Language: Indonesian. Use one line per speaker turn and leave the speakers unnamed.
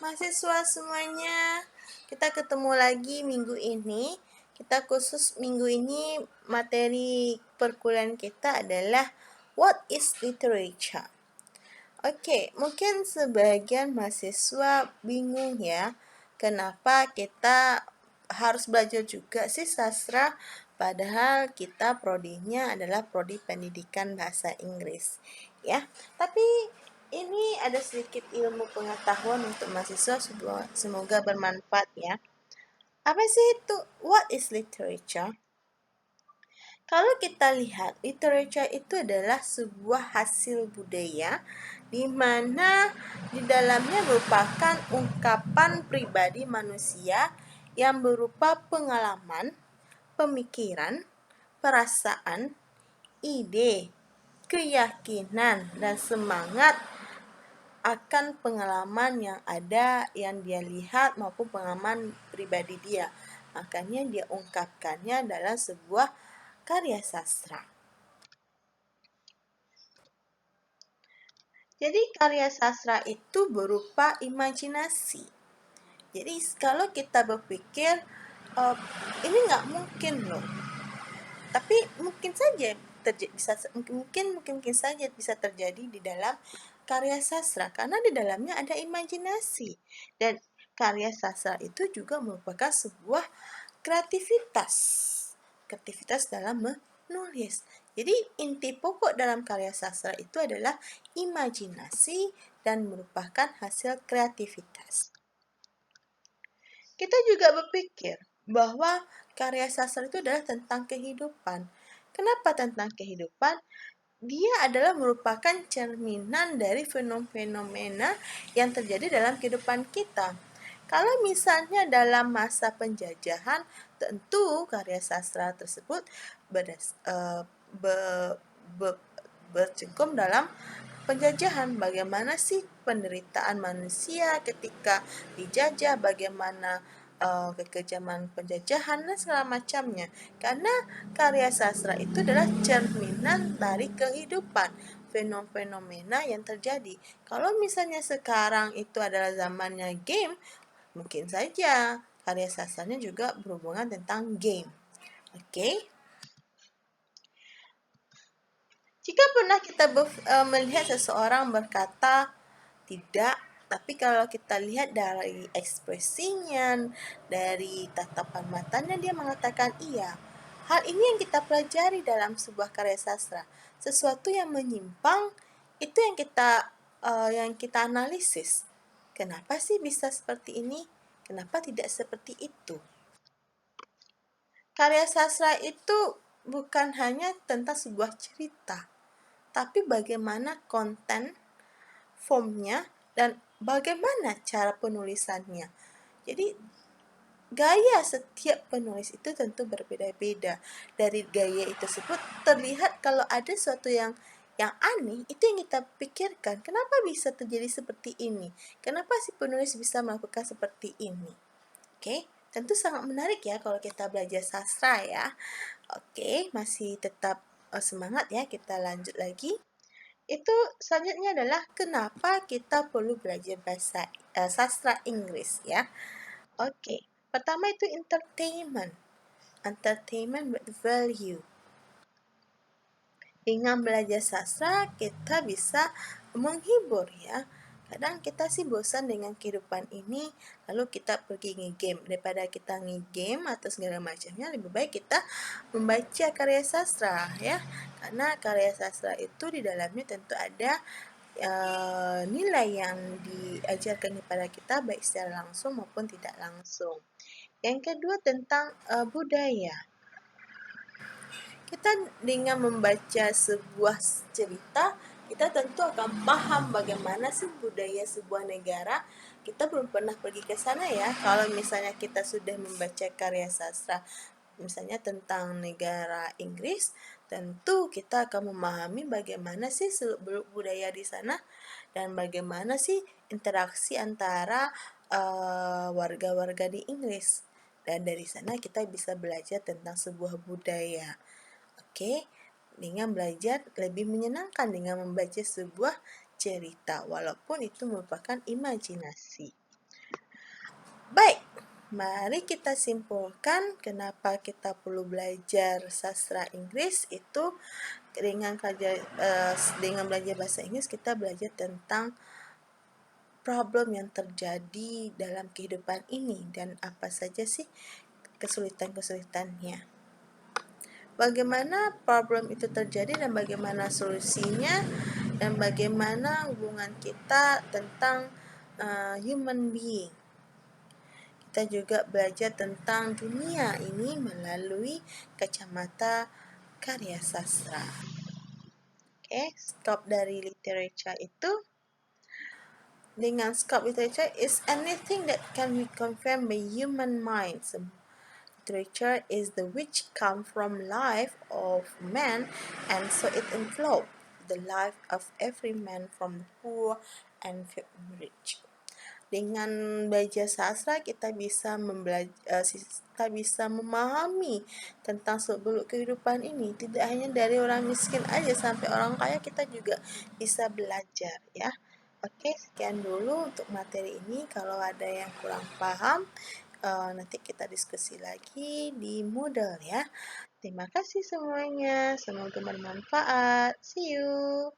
mahasiswa semuanya, kita ketemu lagi minggu ini. Kita khusus minggu ini materi perkuliahan kita adalah What is Literature? Oke, mungkin sebagian mahasiswa bingung ya, kenapa kita harus belajar juga sih sastra, padahal kita prodinya adalah prodi pendidikan bahasa Inggris, ya. Tapi ini ada sedikit ilmu pengetahuan untuk mahasiswa, semoga bermanfaat ya. Apa sih itu? What is literature? Kalau kita lihat, literature itu adalah sebuah hasil budaya di mana di dalamnya merupakan ungkapan pribadi manusia yang berupa pengalaman, pemikiran, perasaan, ide, keyakinan, dan semangat akan pengalaman yang ada, yang dia lihat maupun pengalaman pribadi dia. Makanya dia ungkapkannya dalam sebuah karya sastra. Jadi karya sastra itu berupa imajinasi. Jadi kalau kita berpikir, ini nggak mungkin loh. Tapi mungkin saja mungkin saja bisa terjadi di dalam karya sastra karena di dalamnya ada imajinasi. Dan karya sastra itu juga merupakan sebuah kreativitas dalam menulis. Jadi inti pokok dalam karya sastra itu adalah imajinasi dan merupakan hasil kreativitas. Kita juga berpikir bahwa karya sastra itu adalah tentang kehidupan. Kenapa tentang kehidupan? Dia adalah merupakan cerminan dari fenomena yang terjadi dalam kehidupan kita. Kalau misalnya dalam masa penjajahan, tentu karya sastra tersebut bercengkum dalam penjajahan. Bagaimana sih penderitaan manusia ketika dijajah, bagaimana kekejaman penjajahan dan segala macamnya. Karena karya sastra itu adalah cerminan dari kehidupan, fenomena yang terjadi. Kalau misalnya sekarang itu adalah zamannya game, mungkin saja karya sastranya juga berhubungan tentang game. Oke? Jika pernah kita melihat seseorang berkata tidak, tapi kalau kita lihat dari ekspresinya, dari tatapan matanya, dia mengatakan iya. Hal ini yang kita pelajari dalam sebuah karya sastra. Sesuatu yang menyimpang itu yang kita analisis. Kenapa sih bisa seperti ini? Kenapa tidak seperti itu? Karya sastra itu bukan hanya tentang sebuah cerita, tapi bagaimana konten, formnya, dan bagaimana cara penulisannya. Jadi gaya setiap penulis itu tentu berbeda-beda. Dari gaya itu tersebut terlihat kalau ada sesuatu yang aneh, itu yang kita pikirkan. Kenapa bisa terjadi seperti ini? Kenapa si penulis bisa melakukan seperti ini? Oke, tentu sangat menarik ya kalau kita belajar sastra ya. Oke, masih tetap semangat ya, kita lanjut lagi. Itu selanjutnya adalah kenapa kita perlu belajar sastra Inggris ya. Oke, pertama itu entertainment with value. Dengan belajar sastra kita bisa menghibur ya. Kadang kita sih bosan dengan kehidupan ini, lalu kita pergi nge-game. Daripada kita nge-game atau segala macamnya, lebih baik kita membaca karya sastra ya. Karena karya sastra itu di dalamnya tentu ada nilai yang diajarkan kepada kita baik secara langsung maupun tidak langsung. Yang kedua tentang budaya. Kita dengan membaca sebuah cerita, kita tentu akan paham bagaimana sih budaya sebuah negara. Kita belum pernah pergi ke sana ya. Kalau misalnya kita sudah membaca karya sastra, misalnya tentang negara Inggris, tentu kita akan memahami bagaimana sih seluk-beluk budaya di sana dan bagaimana sih interaksi antara warga-warga di Inggris. Dan dari sana kita bisa belajar tentang sebuah budaya. Oke, dengan belajar lebih menyenangkan dengan membaca sebuah cerita, walaupun itu merupakan imajinasi. Baik, mari kita simpulkan kenapa kita perlu belajar sastra Inggris itu dengan belajar bahasa Inggris kita belajar tentang problem yang terjadi dalam kehidupan ini dan apa saja sih kesulitan-kesulitannya. Bagaimana problem itu terjadi dan bagaimana solusinya dan bagaimana hubungan kita tentang human being. Kita juga belajar tentang dunia ini melalui kacamata karya sastra. Oke, skop dari literature itu dengan scope literature is anything that can be confirmed by human minds. Literature is the which come from life of man, and so it envelopes the life of every man from poor and rich. Dengan belajar sastra kita bisa memahami tentang seluk-beluk kehidupan ini. Tidak hanya dari orang miskin aja sampai orang kaya kita juga bisa belajar ya. Oke, sekian dulu untuk materi ini. Kalau ada yang kurang paham, nanti kita diskusi lagi di Moodle ya. Terima kasih semuanya. Semoga bermanfaat. See you.